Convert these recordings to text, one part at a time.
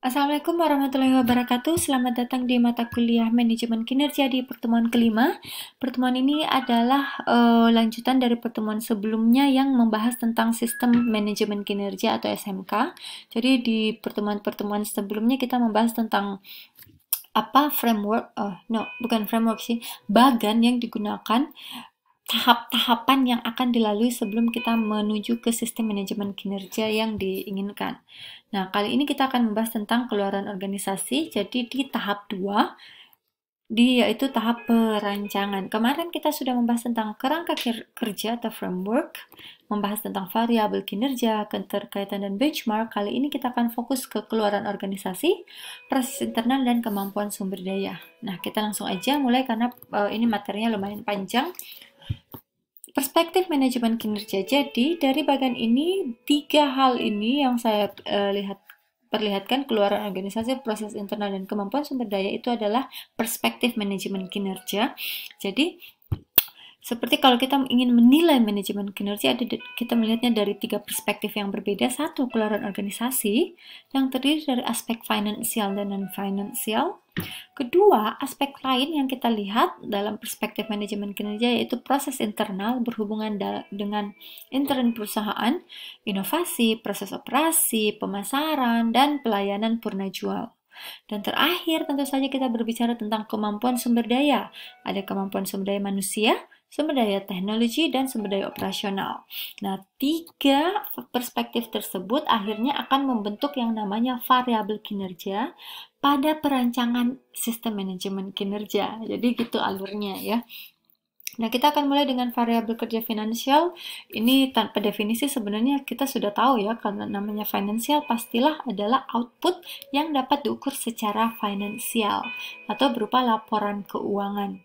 Assalamualaikum warahmatullahi wabarakatuh. Selamat datang di mata kuliah Manajemen Kinerja di pertemuan kelima. Pertemuan ini adalah lanjutan dari pertemuan sebelumnya yang membahas tentang sistem manajemen kinerja atau SMK. Jadi di pertemuan-pertemuan sebelumnya kita membahas tentang apa framework, bukan framework sih, bagan yang digunakan, tahap-tahapan yang akan dilalui sebelum kita menuju ke sistem manajemen kinerja yang diinginkan. Nah, kali ini kita akan membahas tentang keluaran organisasi. Jadi di tahap 2, yaitu tahap perancangan. Kemarin kita sudah membahas tentang kerangka kerja atau framework, membahas tentang variabel kinerja, keterkaitan dan benchmark. Kali ini kita akan fokus ke keluaran organisasi, proses internal, dan kemampuan sumber daya. Nah, kita langsung aja mulai karena ini materinya lumayan panjang. Perspektif manajemen kinerja. Jadi, dari bagian ini, 3 hal ini yang saya perlihatkan, keluaran organisasi, proses internal, dan kemampuan sumber daya itu adalah perspektif manajemen kinerja. Jadi, seperti kalau kita ingin menilai manajemen kinerja, kita melihatnya dari 3 perspektif yang berbeda. Satu, keluaran organisasi yang terdiri dari aspek finansial dan non-finansial. Kedua, aspek lain yang kita lihat dalam perspektif manajemen kinerja yaitu proses internal berhubungan dengan intern perusahaan, inovasi, proses operasi, pemasaran, dan pelayanan purna jual. Dan terakhir, tentu saja kita berbicara tentang kemampuan sumber daya. Ada kemampuan sumber daya manusia, sumber daya teknologi, dan sumber daya operasional. Nah, 3 perspektif tersebut akhirnya akan membentuk yang namanya variabel kinerja pada perancangan sistem manajemen kinerja. Jadi gitu alurnya ya. Nah, kita akan mulai dengan variabel kerja finansial. Ini tanpa definisi sebenarnya kita sudah tahu ya, karena namanya finansial pastilah adalah output yang dapat diukur secara finansial atau berupa laporan keuangan.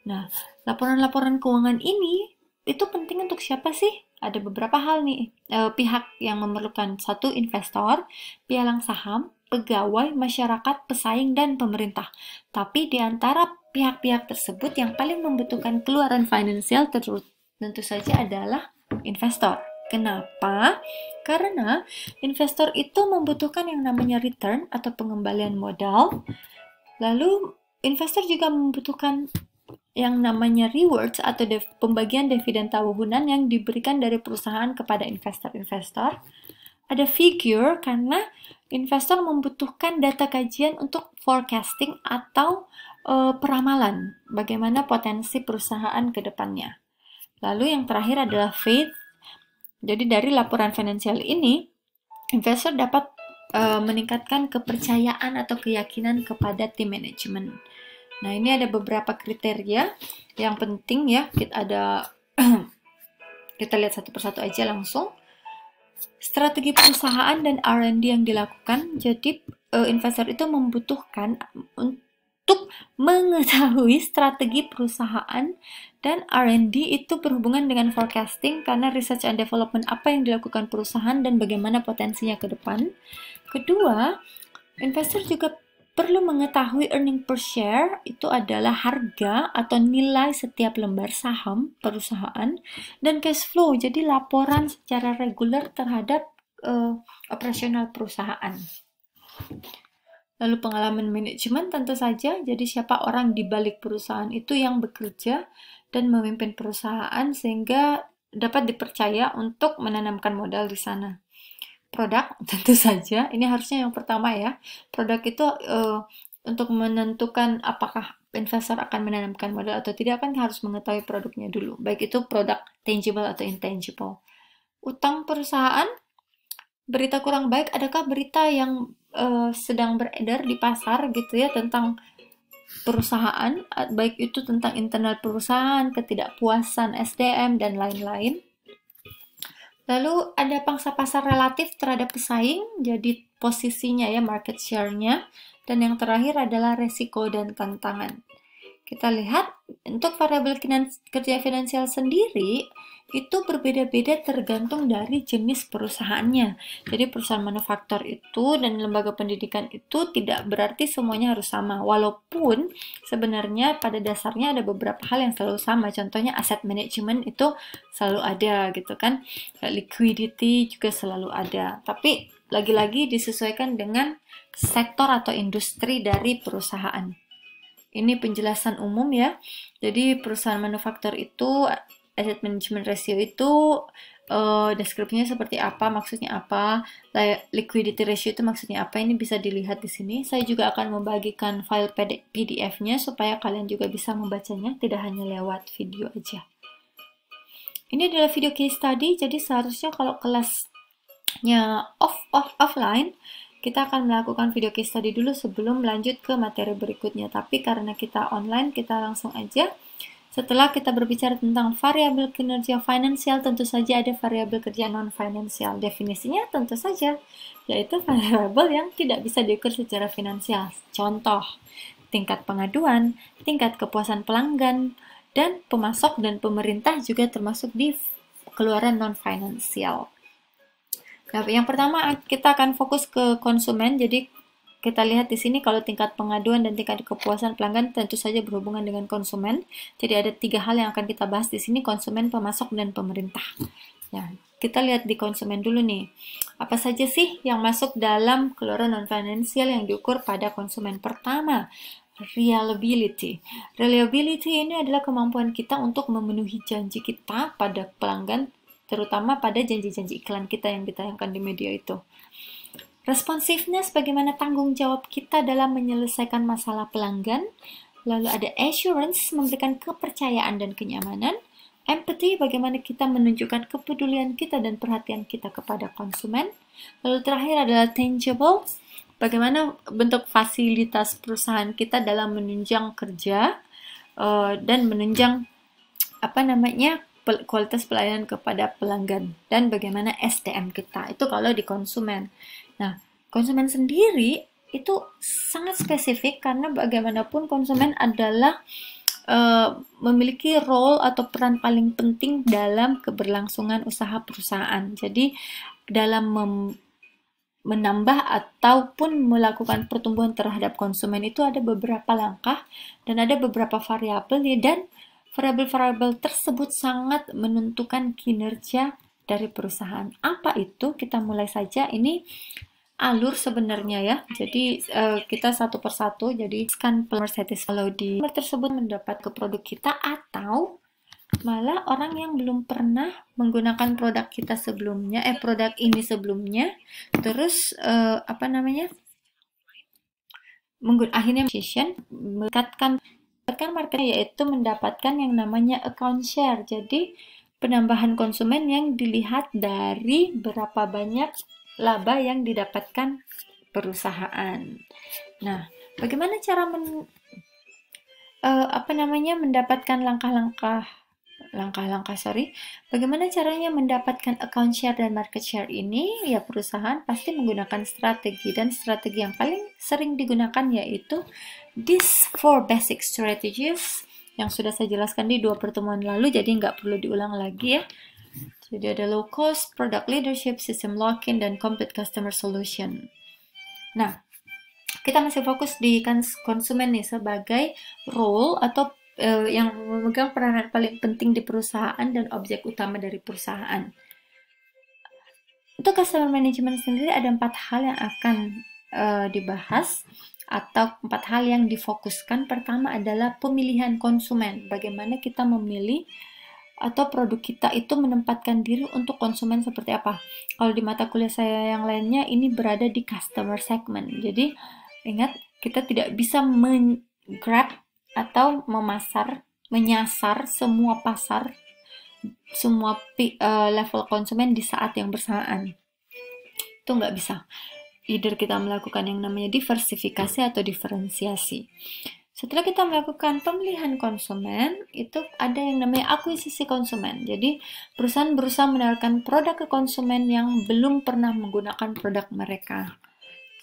Nah, laporan-laporan keuangan ini itu penting untuk siapa sih? Ada beberapa hal nih, pihak yang memerlukan. Satu, investor, pialang saham, pegawai, masyarakat, pesaing, dan pemerintah. Tapi di antara pihak-pihak tersebut yang paling membutuhkan keluaran finansial tentu saja adalah investor. Kenapa? Karena investor itu membutuhkan yang namanya return atau pengembalian modal. Lalu investor juga membutuhkan yang namanya rewards atau pembagian dividen tahunan yang diberikan dari perusahaan kepada investor-investor. Ada figure karena investor membutuhkan data kajian untuk forecasting atau peramalan bagaimana potensi perusahaan ke depannya. Lalu yang terakhir adalah faith. Jadi dari laporan finansial ini, investor dapat meningkatkan kepercayaan atau keyakinan kepada tim manajemen. Nah, ini ada beberapa kriteria yang penting ya. Kita lihat satu persatu aja langsung. Strategi perusahaan dan R&D yang dilakukan. Jadi, investor itu membutuhkan untuk mengetahui strategi perusahaan, dan R&D itu berhubungan dengan forecasting karena research and development apa yang dilakukan perusahaan dan bagaimana potensinya ke depan. Kedua, investor juga perlu mengetahui earning per share, itu adalah harga atau nilai setiap lembar saham perusahaan, dan cash flow, jadi laporan secara reguler terhadap operasional perusahaan. Lalu pengalaman manajemen tentu saja, jadi siapa orang di balik perusahaan itu yang bekerja dan memimpin perusahaan sehingga dapat dipercaya untuk menanamkan modal di sana. Produk, tentu saja, ini harusnya yang pertama ya. Produk itu untuk menentukan apakah investor akan menanamkan modal atau tidak, kan harus mengetahui produknya dulu. Baik itu produk tangible atau intangible. Utang perusahaan, berita kurang baik, adakah berita yang sedang beredar di pasar gitu ya tentang perusahaan, baik itu tentang internal perusahaan, ketidakpuasan SDM, dan lain-lain. Lalu ada pangsa pasar relatif terhadap pesaing, jadi posisinya ya, market share-nya. Dan yang terakhir adalah resiko dan tantangan. Kita lihat untuk variabel kerja finansial sendiri itu berbeda-beda tergantung dari jenis perusahaannya. Jadi perusahaan manufaktur itu dan lembaga pendidikan itu tidak berarti semuanya harus sama. Walaupun sebenarnya pada dasarnya ada beberapa hal yang selalu sama. Contohnya asset management itu selalu ada gitu kan. Liquidity juga selalu ada. Tapi lagi-lagi disesuaikan dengan sektor atau industri dari perusahaan. Ini penjelasan umum ya. Jadi perusahaan manufaktur itu asset management ratio itu deskripsinya seperti apa, maksudnya apa, liquidity ratio itu maksudnya apa, ini bisa dilihat di sini. Saya juga akan membagikan file PDF-nya supaya kalian juga bisa membacanya, tidak hanya lewat video aja. Ini adalah video case study, jadi seharusnya kalau kelasnya offline, kita akan melakukan video case study dulu sebelum lanjut ke materi berikutnya. Tapi karena kita online, kita langsung aja. Setelah kita berbicara tentang variabel kinerja finansial, tentu saja ada variabel kerja non-finansial. Definisinya tentu saja, yaitu variabel yang tidak bisa diukur secara finansial. Contoh, tingkat pengaduan, tingkat kepuasan pelanggan, dan pemasok dan pemerintah juga termasuk di keluaran non-finansial. Nah, yang pertama kita akan fokus ke konsumen. Jadi kita lihat di sini kalau tingkat pengaduan dan tingkat kepuasan pelanggan tentu saja berhubungan dengan konsumen. Jadi ada 3 hal yang akan kita bahas di sini, konsumen, pemasok, dan pemerintah. Ya, kita lihat di konsumen dulu nih. Apa saja sih yang masuk dalam keluaran non-finansial yang diukur pada konsumen? Pertama, reliability. Reliability ini adalah kemampuan kita untuk memenuhi janji kita pada pelanggan, terutama pada janji-janji iklan kita yang ditayangkan di media itu. Responsiveness, bagaimana tanggung jawab kita dalam menyelesaikan masalah pelanggan. Lalu ada assurance, memberikan kepercayaan dan kenyamanan. Empathy, bagaimana kita menunjukkan kepedulian kita dan perhatian kita kepada konsumen. Lalu terakhir adalah tangible, bagaimana bentuk fasilitas perusahaan kita dalam menunjang kerja dan menunjang kualitas pelayanan kepada pelanggan, dan bagaimana SDM kita. Itu kalau di konsumen. Nah, konsumen sendiri itu sangat spesifik karena bagaimanapun konsumen adalah memiliki role atau peran paling penting dalam keberlangsungan usaha perusahaan. Jadi dalam menambah ataupun melakukan pertumbuhan terhadap konsumen itu ada beberapa langkah dan ada beberapa variabel, dan variabel-variabel tersebut sangat menentukan kinerja dari perusahaan. Apa itu? Kita mulai saja. Ini alur sebenarnya ya. Jadi kita satu persatu. Jadi customer satisfaction. Kalau di tersebut mendapat ke produk kita, atau malah orang yang belum pernah menggunakan produk kita sebelumnya, produk ini sebelumnya, terus akhirnya meningkatkan marketnya, yaitu mendapatkan yang namanya account share. Jadi penambahan konsumen yang dilihat dari berapa banyak laba yang didapatkan perusahaan. Nah, bagaimana cara mendapatkan bagaimana caranya mendapatkan account share dan market share ini? Ya, perusahaan pasti menggunakan strategi, dan strategi yang paling sering digunakan yaitu these 4 basic strategies yang sudah saya jelaskan di 2 pertemuan lalu, jadi nggak perlu diulang lagi ya. Jadi ada low cost, product leadership, system lock-in, dan complete customer solution. Nah, kita masih fokus di konsumen nih sebagai role atau yang memegang peranan paling penting di perusahaan dan objek utama dari perusahaan. Untuk customer management sendiri ada 4 hal yang akan dibahas atau 4 hal yang difokuskan. Pertama adalah pemilihan konsumen. Bagaimana kita memilih atau produk kita itu menempatkan diri untuk konsumen seperti apa. Kalau di mata kuliah saya yang lainnya, ini berada di customer segment. Jadi ingat, kita tidak bisa grab atau menyasar semua pasar, semua level konsumen di saat yang bersamaan. Itu nggak bisa. Either kita melakukan yang namanya diversifikasi atau diferensiasi. Setelah kita melakukan pemilihan konsumen, itu ada yang namanya akuisisi konsumen. Jadi, perusahaan berusaha menawarkan produk ke konsumen yang belum pernah menggunakan produk mereka.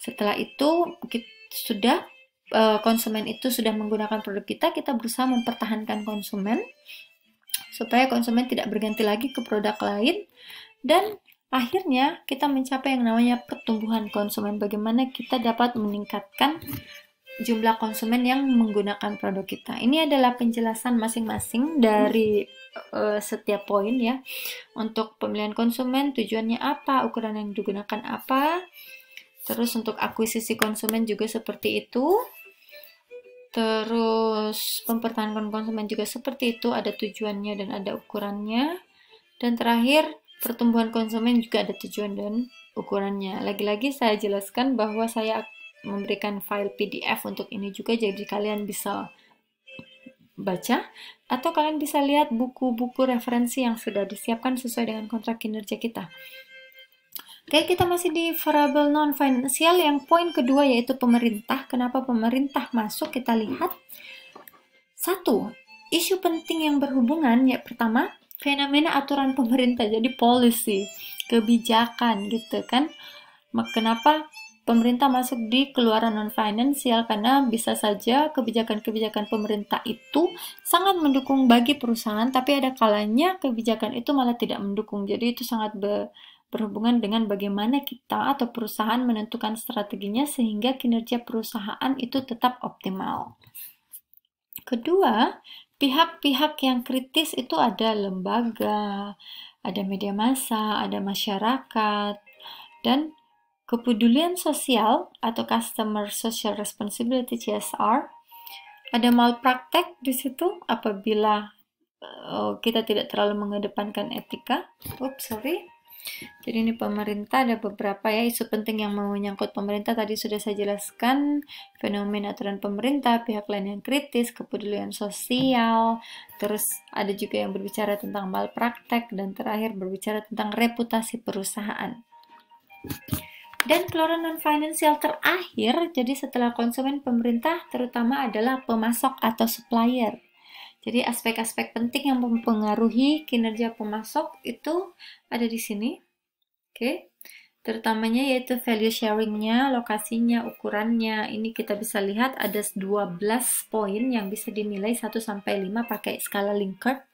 Setelah itu, konsumen itu sudah menggunakan produk kita berusaha mempertahankan konsumen supaya konsumen tidak berganti lagi ke produk lain, dan akhirnya kita mencapai yang namanya pertumbuhan konsumen. Bagaimana kita dapat meningkatkan jumlah konsumen yang menggunakan produk kita. Ini adalah penjelasan masing-masing dari setiap poin ya. Untuk pemilihan konsumen, tujuannya apa, ukuran yang digunakan apa. Terus untuk akuisisi konsumen juga seperti itu. Terus mempertahankan konsumen juga seperti itu, ada tujuannya dan ada ukurannya. Dan terakhir, pertumbuhan konsumen juga ada tujuan dan ukurannya. Lagi-lagi saya jelaskan bahwa saya memberikan file PDF untuk ini juga, jadi kalian bisa baca atau kalian bisa lihat buku-buku referensi yang sudah disiapkan sesuai dengan kontrak kinerja kita. Oke, kita masih di variable non-financial yang poin kedua yaitu pemerintah. Kenapa pemerintah masuk? Kita lihat. Satu, isu penting yang berhubungan ya pertama, fenomena aturan pemerintah, jadi policy, kebijakan gitu kan. Kenapa pemerintah masuk di keluaran non-financial? Karena bisa saja kebijakan-kebijakan pemerintah itu sangat mendukung bagi perusahaan, tapi ada kalanya kebijakan itu malah tidak mendukung. Jadi itu sangat berhubungan dengan bagaimana kita atau perusahaan menentukan strateginya sehingga kinerja perusahaan itu tetap optimal. Kedua, pihak-pihak yang kritis itu ada lembaga, ada media massa, ada masyarakat, dan kepedulian sosial atau Customer Social Responsibility (CSR). Ada malpraktek di situ apabila kita tidak terlalu mengedepankan etika. Jadi ini pemerintah ada beberapa ya isu penting yang menyangkut pemerintah tadi sudah saya jelaskan, fenomena aturan pemerintah, pihak lain yang kritis, kepedulian sosial, terus ada juga yang berbicara tentang malpraktek dan terakhir berbicara tentang reputasi perusahaan. Dan keluaran non-financial terakhir, jadi setelah konsumen pemerintah terutama adalah pemasok atau supplier. Jadi aspek-aspek penting yang mempengaruhi kinerja pemasok itu ada di sini. Oke. Terutamanya yaitu value sharing-nya, lokasinya, ukurannya. Ini kita bisa lihat ada 12 poin yang bisa dinilai 1 sampai 5 pakai skala Likert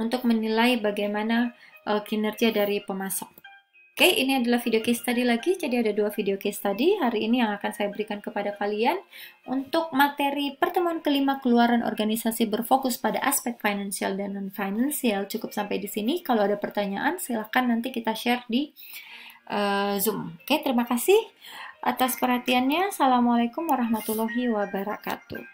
untuk menilai bagaimana kinerja dari pemasok. Oke, ini adalah video case study lagi, jadi ada 2 video case study hari ini yang akan saya berikan kepada kalian. Untuk materi pertemuan kelima keluaran organisasi berfokus pada aspek financial dan non-financial cukup sampai di sini. Kalau ada pertanyaan, silahkan nanti kita share di Zoom. Oke, terima kasih atas perhatiannya. Assalamualaikum warahmatullahi wabarakatuh.